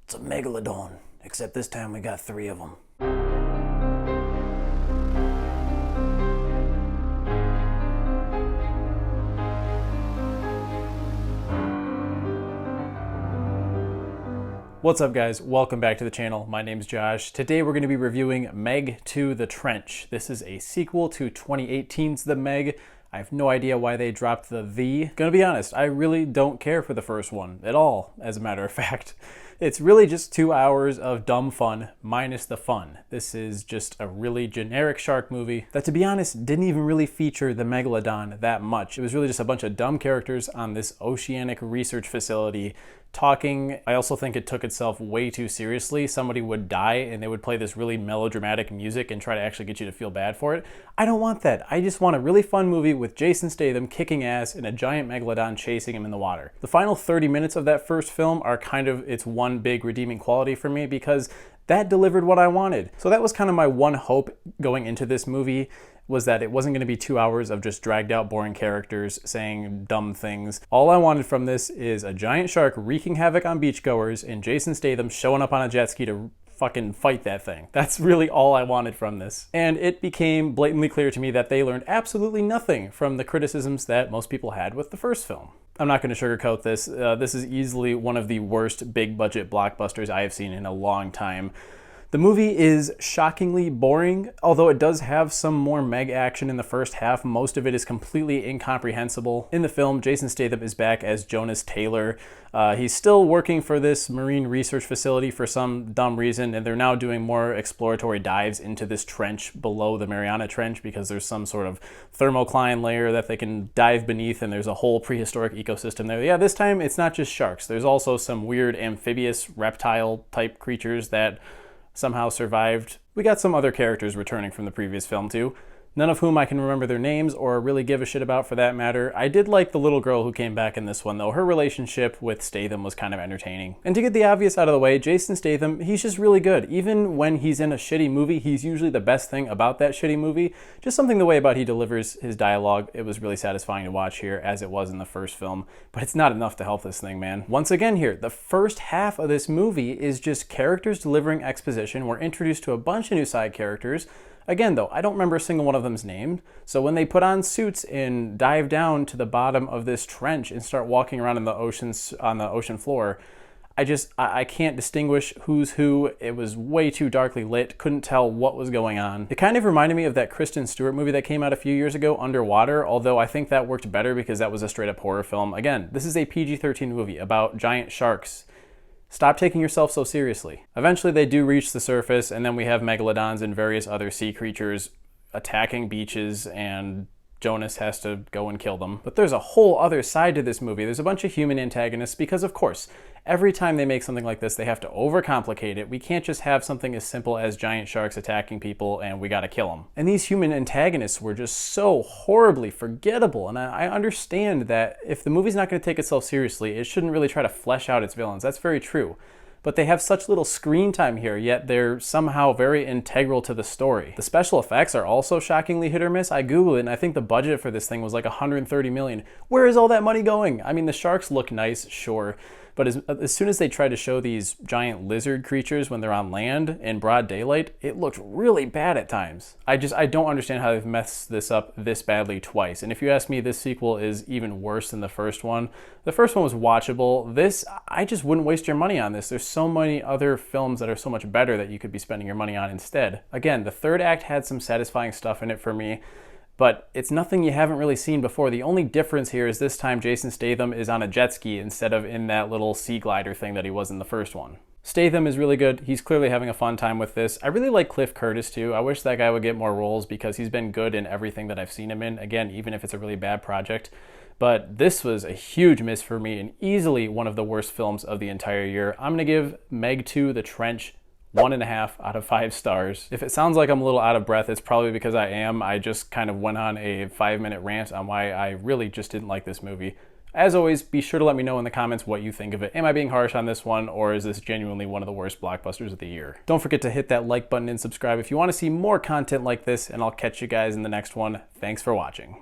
It's a megalodon, except this time we got 3 of them. What's up guys, welcome back to the channel. My name's Josh. Today we're going to be reviewing Meg 2: The Trench. This is a sequel to 2018's The Meg. I have no idea why they dropped the. Gonna be honest, I really don't care for the first one at all, as a matter of fact. It's really just 2 hours of dumb fun, minus the fun. This is just a really generic shark movie that, to be honest, didn't even really feature the megalodon that much. It was really just a bunch of dumb characters on this oceanic research facility talking. I also think it took itself way too seriously. Somebody would die and they would play this really melodramatic music and try to actually get you to feel bad for it. I don't want that. I just want a really fun movie with Jason Statham kicking ass and a giant megalodon chasing him in the water. The final 30 minutes of that first film are kind of its one big redeeming quality for me because that delivered what I wanted. So that was kind of my one hope going into this movie, was that it wasn't going to be 2 hours of just dragged out boring characters saying dumb things. All I wanted from this is a giant shark wreaking havoc on beachgoers and Jason Statham showing up on a jet ski to fucking fight that thing. That's really all I wanted from this. And it became blatantly clear to me that they learned absolutely nothing from the criticisms that most people had with the first film. I'm not going to sugarcoat this. This is easily one of the worst big budget blockbusters I have seen in a long time. The movie is shockingly boring, although it does have some more Meg action in the first half. Most of it is completely incomprehensible. In the film, Jason Statham is back as Jonas Taylor. He's still working for this marine research facility for some dumb reason, and they're now doing more exploratory dives into this trench below the Mariana Trench because there's some sort of thermocline layer that they can dive beneath, and there's a whole prehistoric ecosystem there. Yeah, this time it's not just sharks. There's also some weird amphibious reptile-type creatures that somehow survived. We got some other characters returning from the previous film too, none of whom I can remember their names or really give a shit about for that matter. I did like the little girl who came back in this one though. Her relationship with Statham was kind of entertaining. And to get the obvious out of the way, Jason Statham, he's just really good. Even when he's in a shitty movie, he's usually the best thing about that shitty movie. Just something the way about he delivers his dialogue. It was really satisfying to watch here, as it was in the first film. But it's not enough to help this thing, man. Once again here, the first half of this movie is just characters delivering exposition. We're introduced to a bunch of new side characters. Again, though, I don't remember a single one of them's name. So when they put on suits and dive down to the bottom of this trench and start walking around in the oceans, on the ocean floor, I can't distinguish who's who. It was way too darkly lit. Couldn't tell what was going on. It kind of reminded me of that Kristen Stewart movie that came out a few years ago, Underwater, although I think that worked better because that was a straight up horror film. Again, this is a PG-13 movie about giant sharks. Stop taking yourself so seriously. Eventually they do reach the surface, and then we have megalodons and various other sea creatures attacking beaches, and Jonas has to go and kill them. But there's a whole other side to this movie. There's a bunch of human antagonists because, of course, every time they make something like this, they have to overcomplicate it. We can't just have something as simple as giant sharks attacking people and we gotta kill them. And these human antagonists were just so horribly forgettable. And I understand that if the movie's not gonna take itself seriously, it shouldn't really try to flesh out its villains. That's very true. But they have such little screen time here, yet they're somehow very integral to the story. The special effects are also shockingly hit or miss. I Googled it and I think the budget for this thing was like 130 million. Where is all that money going? I mean, the sharks look nice, sure. But as soon as they tried to show these giant lizard creatures when they're on land in broad daylight, it looked really bad at times. I don't understand how they've messed this up this badly twice. And if you ask me, this sequel is even worse than the first one. The first one was watchable. This, I just wouldn't waste your money on this. There's so many other films that are so much better that you could be spending your money on instead. Again, the third act had some satisfying stuff in it for me, but it's nothing you haven't really seen before. The only difference here is this time Jason Statham is on a jet ski instead of in that little sea glider thing that he was in the first one. Statham is really good. He's clearly having a fun time with this. I really like Cliff Curtis too. I wish that guy would get more roles because he's been good in everything that I've seen him in. Again, even if it's a really bad project. But this was a huge miss for me and easily one of the worst films of the entire year. I'm gonna give Meg 2: The Trench 1.5 out of 5 stars. If it sounds like I'm a little out of breath, it's probably because I am. I just kind of went on a 5-minute rant on why I really just didn't like this movie. As always, be sure to let me know in the comments what you think of it. Am I being harsh on this one, or is this genuinely one of the worst blockbusters of the year? Don't forget to hit that like button and subscribe if you want to see more content like this, and I'll catch you guys in the next one. Thanks for watching.